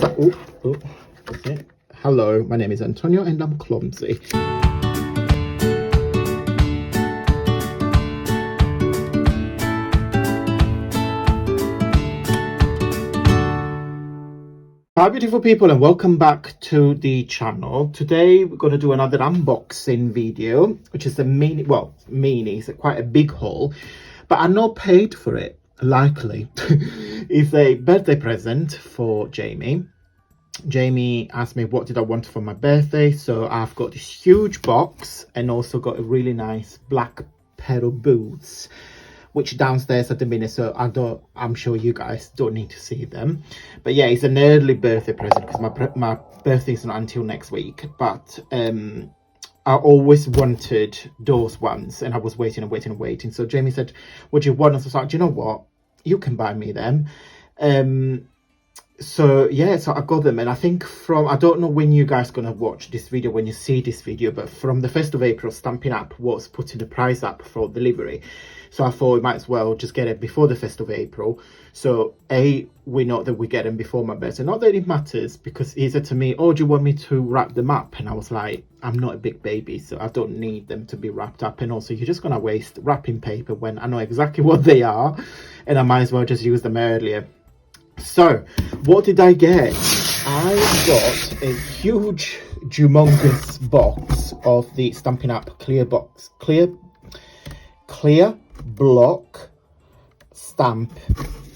Oh, oh, that's it. Hello, my name is Antonio and I'm clumsy. Hi beautiful people and welcome back to the channel. Today we're going to do another unboxing video, which is a mini, it's quite a big haul, but I'm not paid for it, likely. It's a birthday present for Jamie. Jamie asked me what did I want for my birthday, so I've got this huge box and also got a really nice black pair of boots, which downstairs at the minute, so I'm sure you guys don't need to see them. But yeah, it's an early birthday present because my birthday is not until next week, but I always wanted those ones and I was waiting and waiting and waiting. So Jamie said, what do you want? And I was like, do you know what, you can buy me them. So yeah, so I got them, and I think I don't know when you guys gonna watch this video, when you see this video, but from the 1st of April, Stampin' Up was putting the price up for delivery. So I thought we might as well just get it before the 1st of April. So we know that we get them before my birthday. Not that it matters, because he said to me, oh, do you want me to wrap them up? And I was like, I'm not a big baby, so I don't need them to be wrapped up. And also, you're just gonna waste wrapping paper when I know exactly what they are, and I might as well just use them earlier. So what did I get? I got a huge humongous box of the Stampin' Up clear block stamp.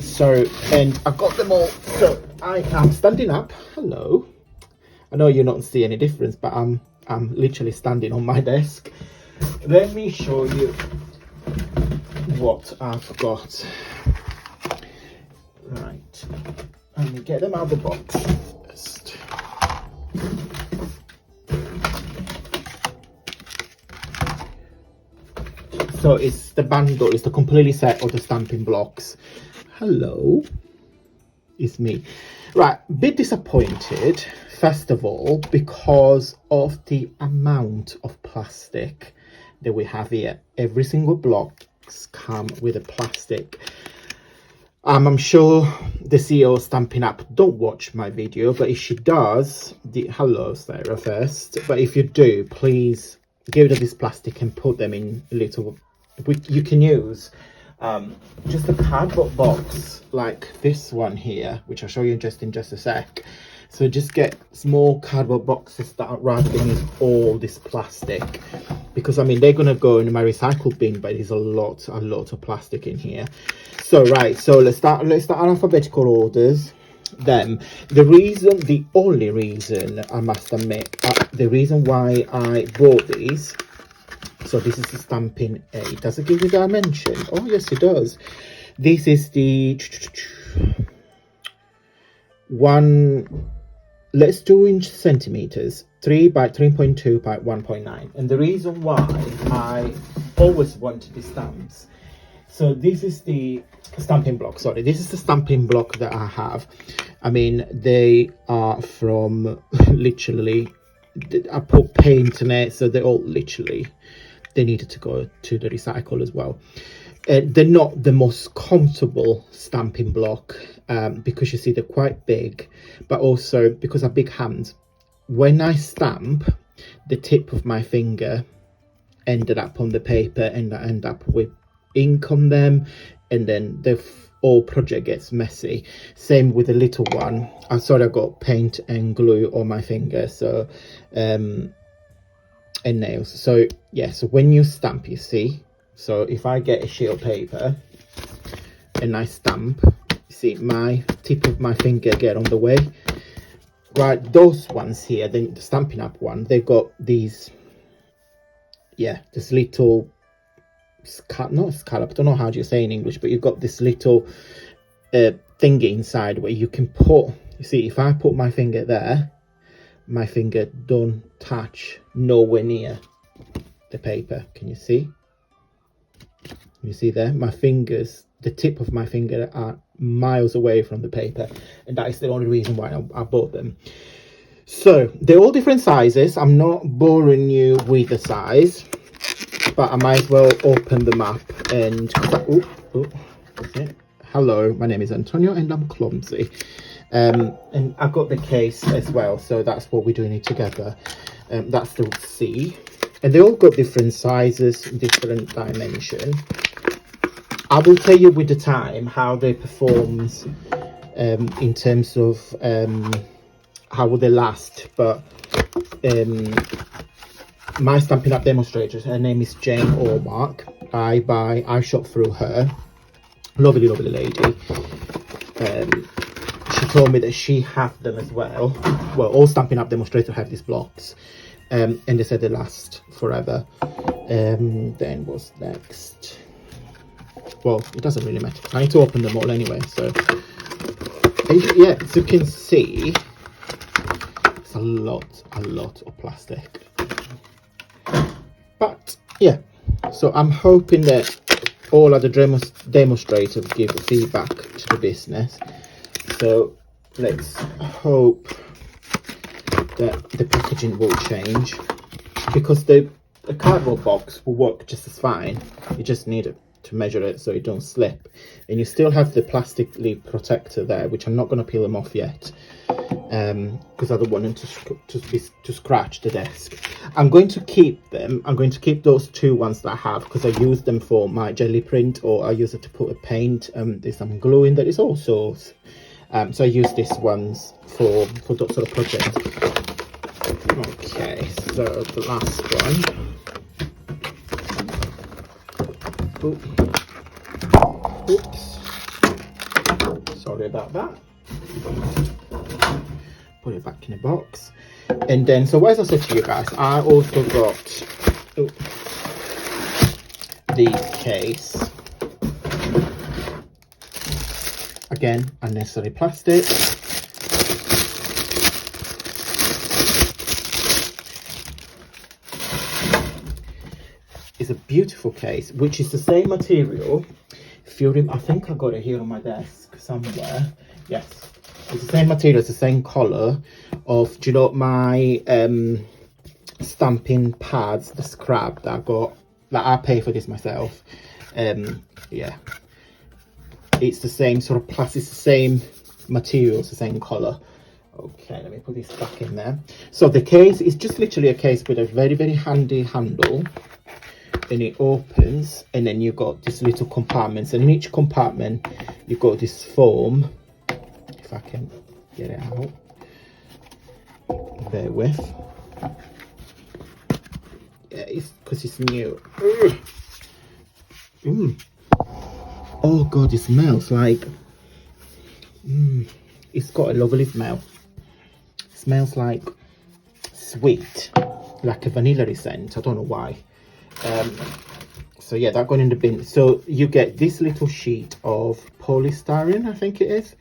So, and I got them all, so I am standing up. Hello, I know you don't see any difference, but I'm literally standing on my desk. Let me show you what I've got. Right, let me get them out of the box first. So it's the bundle, it's the completely set of the stamping blocks. Hello, it's me. Right, bit disappointed, first of all, because of the amount of plastic that we have here. Every single blocks come with a plastic. I'm sure the CEO of Stampin' Up don't watch my video, but if she does, hello Sarah first, but if you do, please get rid of this plastic and put them in little, you can use just a cardboard box like this one here, which I'll show you in just a sec. So just get small cardboard boxes that rather than use all this plastic, because I mean they're gonna go in my recycle bin, but there's a lot of plastic in here. So right, so let's start alphabetical orders. Then the only reason I must admit, the reason why I bought these. So this is the Stampin' A. Does it give you dimension? Oh yes, it does. This is the one. Let's do in centimeters, 3 by 3.2 by 1.9. And the reason why I always wanted the stamps. So this is the stamping block. Sorry, this is the stamping block that I have. I mean, they are from literally, I put paint in it, so they're all literally, they needed to go to the recycle as well. They're not the most comfortable stamping block because you see they're quite big, but also because I have big hands. When I stamp, the tip of my finger ended up on the paper and I end up with ink on them, and then the whole project gets messy. Same with the little one. I got paint and glue on my finger, so and nails. So yeah, so when you stamp, you see, so if I get a sheet of paper and I stamp, you see my tip of my finger get on the way. Right, those ones here, the Stampin' Up one, they've got these, yeah, this little not scallop, I don't know how you say in English, but you've got this little thingy inside where you can put, you see, if I put my finger there, my finger don't touch nowhere near the paper. Can you see? You see there, my fingers, the tip of my finger are miles away from the paper, and that is the only reason why I bought them. So they're all different sizes. I'm not boring you with the size, but I might as well open them up and that's it. Hello, my name is Antonio and I'm clumsy. And I've got the case as well, so that's what we're doing it together. That's the C, and they all got different sizes, different dimension. I will tell you with the time how they performs in terms of how will they last, but my Stampin' Up demonstrator, her name is Jane Ormark. I shop through her. Lovely lady. She told me that she had them as well. Well, all Stampin' Up demonstrators have these blocks, and they said they last forever. Then what's next? Well, it doesn't really matter. I need to open them all anyway. So yeah, as you can see, it's a lot of plastic. But yeah, so I'm hoping that all other demonstrators give feedback to the business. So let's hope that the packaging will change, because the cardboard box will work just as fine. You just need to measure it so it don't slip, and you still have the plastic leaf protector there, which I'm not going to peel them off yet, because I don't want them to scratch the desk. I'm going to keep them. I'm going to keep those two ones that I have, because I use them for my jelly print, or I use it to put a paint. There's some glue in there. It's all sorts. So I use these ones for that sort of project. Okay, so the last one. Oops, sorry about that. Put it back in the box. And then, so as I said to you guys, I also got the case. Again, unnecessary plastic. It's a beautiful case, which is the same material. I think I got it here on my desk somewhere. Yes, it's the same material, it's the same colour of, do you know, my stamping pads, the scrap that I got, that I pay for this myself. Yeah, it's the same sort of plastic, it's the same material, it's the same colour. Okay, let me put this back in there. So the case is just literally a case with a very handy handle. And it opens, and then you've got these little compartments, and in each compartment you've got this foam. If I can get it out, bear with. Yeah, it's because it's new. Oh god, it smells like it's got a lovely smell. It smells like sweet, like a vanilla scent. I don't know why. So yeah, that going in the bin. So you get this little sheet of polystyrene, I think it is.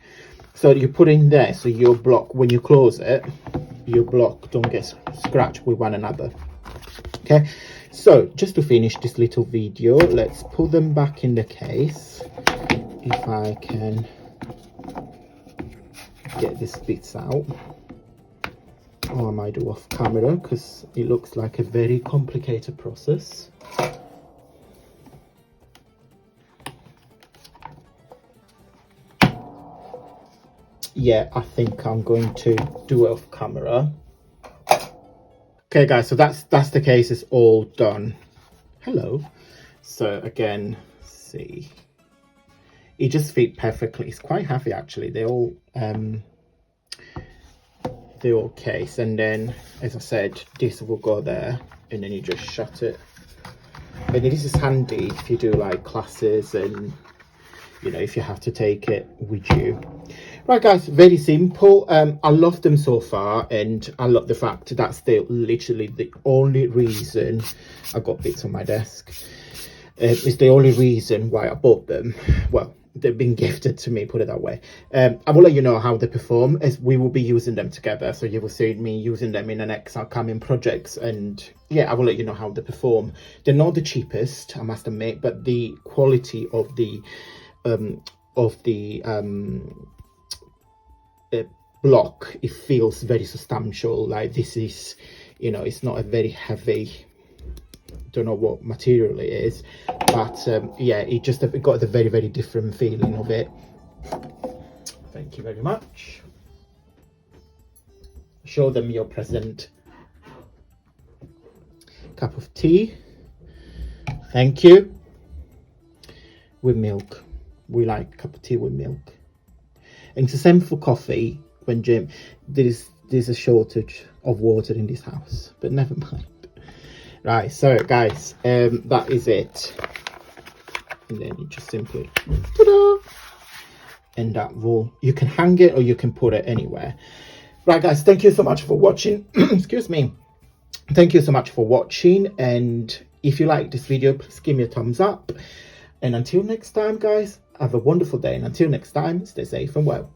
So you put in there, so your block, when you close it, your block don't get scratched with one another. Okay, so just to finish this little video, let's put them back in the case. If I can get these bits out. Or I might do off camera, because it looks like a very complicated process. Yeah, I think I'm going to do it off camera. Okay guys, so that's the case, is all done. Hello. So again, see, it just fit perfectly. It's quite heavy actually. They all case, and then as I said, this will go there, and then you just shut it. And this is handy if you do like classes, and you know, if you have to take it with you. Right guys, very simple. I love them so far, and I love the fact that's literally the only reason I got bits on my desk. It's the only reason why I bought them. Well, they've been gifted to me, put it that way. I will let you know how they perform, as we will be using them together, so you will see me using them in the next upcoming projects. And yeah, I will let you know how they perform. They're not the cheapest, I must admit, but the quality of the block, it feels very substantial. Like this is, you know, it's not a very heavy, don't know what material it is, but yeah, it just got a very different feeling of it. Thank you very much. Show them your present. Cup of tea. Thank you. With milk. We like a cup of tea with milk. And it's the same for coffee. When Jim, there's a shortage of water in this house, but never mind. Right, so guys, that is it. And then you just simply, ta-da! And that will, you can hang it or you can put it anywhere. Right guys, thank you so much for watching. Excuse me. Thank you so much for watching, and if you like this video, please give me a thumbs up. And until next time guys, have a wonderful day, and until next time, stay safe and well.